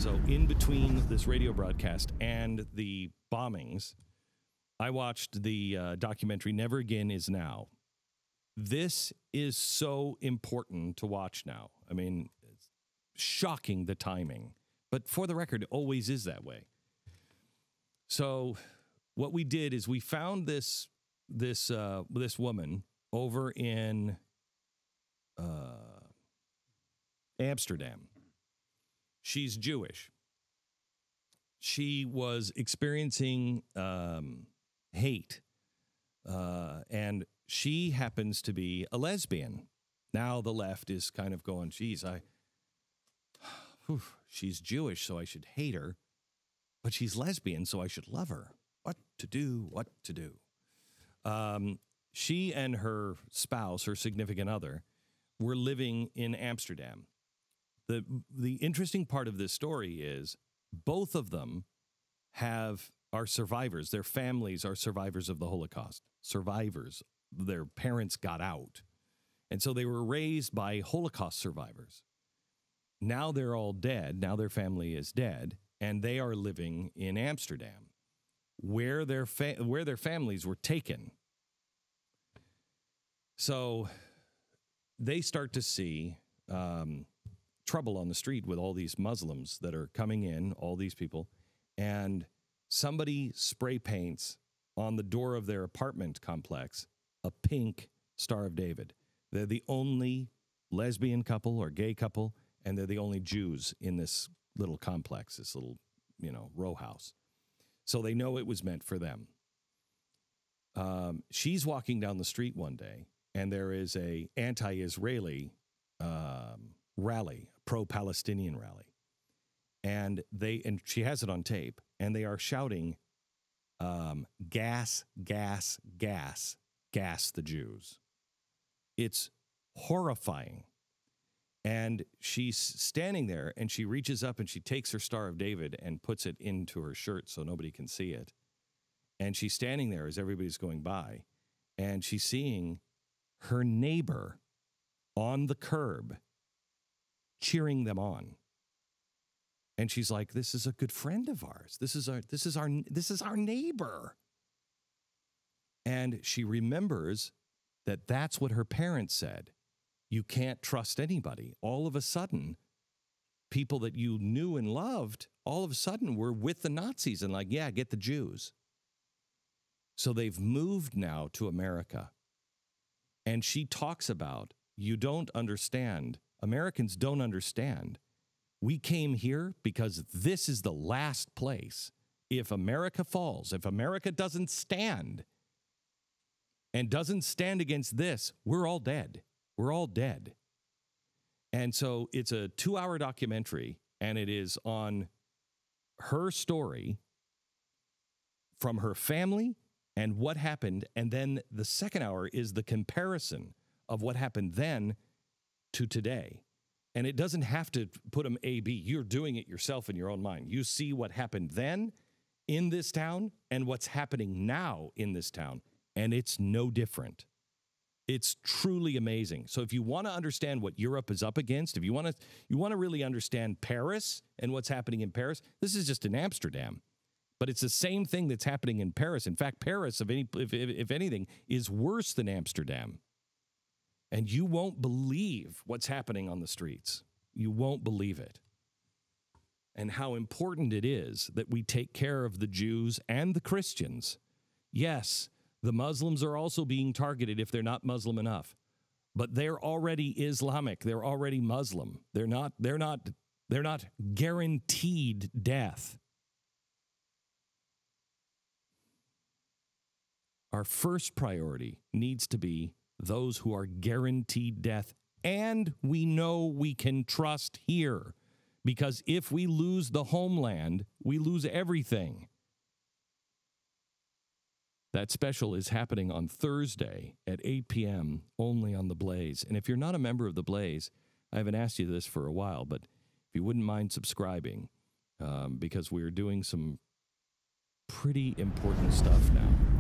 So in between this radio broadcast and the bombings, I watched the documentary Never Again Is Now. This is so important to watch now. I mean, it's shocking the timing. But for the record, it always is that way. So what we did is we found this woman over in Amsterdam. She's Jewish. She was experiencing hate, and she happens to be a lesbian. Now the left is kind of going, geez, she's Jewish, so I should hate her. But she's lesbian, so I should love her. What to do, what to do. She and her spouse, her significant other, were living in Amsterdam. The interesting part of this story is both of them are survivors. Their families are survivors of the Holocaust. Survivors. Their parents got out. And so they were raised by Holocaust survivors. Now they're all dead. Now their family is dead. And they are living in Amsterdam, where their families were taken. So they start to see trouble on the street with all these Muslims that are coming in, all these people, and somebody spray paints on the door of their apartment complex a pink Star of David. They're the only lesbian couple or gay couple, and they're the only Jews in this little complex, this little, row house. So they know it was meant for them. She's walking down the street one day, and there is a anti-Israeli rally, pro-Palestinian rally. And she has it on tape, and they are shouting, gas, gas, gas, gas the Jews. It's horrifying. And she's standing there, and she reaches up, and she takes her Star of David and puts it into her shirt so nobody can see it. And she's standing there as everybody's going by, and she's seeing her neighbor on the curb cheering them on. And she's like, this is a good friend of ours. This is our neighbor. And she remembers that that's what her parents said. You can't trust anybody. All of a sudden, people that you knew and loved, all of a sudden were with the Nazis and like, yeah, get the Jews. So they've moved now to America. And she talks about, you don't understand. Americans don't understand. We came here because this is the last place. If America falls, if America doesn't stand and doesn't stand against this, we're all dead. We're all dead. And so it's a 2-hour documentary, and it is on her story from her family and what happened. And then the second hour is the comparison of what happened then to today. And it doesn't have to put them A, B. You're doing it yourself in your own mind. You see what happened then in this town and what's happening now in this town. And it's no different. It's truly amazing. So if you want to understand what Europe is up against, if you want to really understand Paris and what's happening in Paris, this is just in Amsterdam. But it's the same thing that's happening in Paris. In fact, Paris, if anything, is worse than Amsterdam. And you won't believe what's happening on the streets. You won't believe it. And how important it is that we take care of the Jews and the Christians. Yes, the Muslims are also being targeted if they're not Muslim enough. But they're already Islamic. They're already Muslim. They're not guaranteed death. Our first priority needs to be those who are guaranteed death, and we know we can trust here. Because if we lose the homeland, we lose everything. That special is happening on Thursday at 8 p.m. only on The Blaze. And if you're not a member of The Blaze, I haven't asked you this for a while, but if you wouldn't mind subscribing, because we're doing some pretty important stuff now.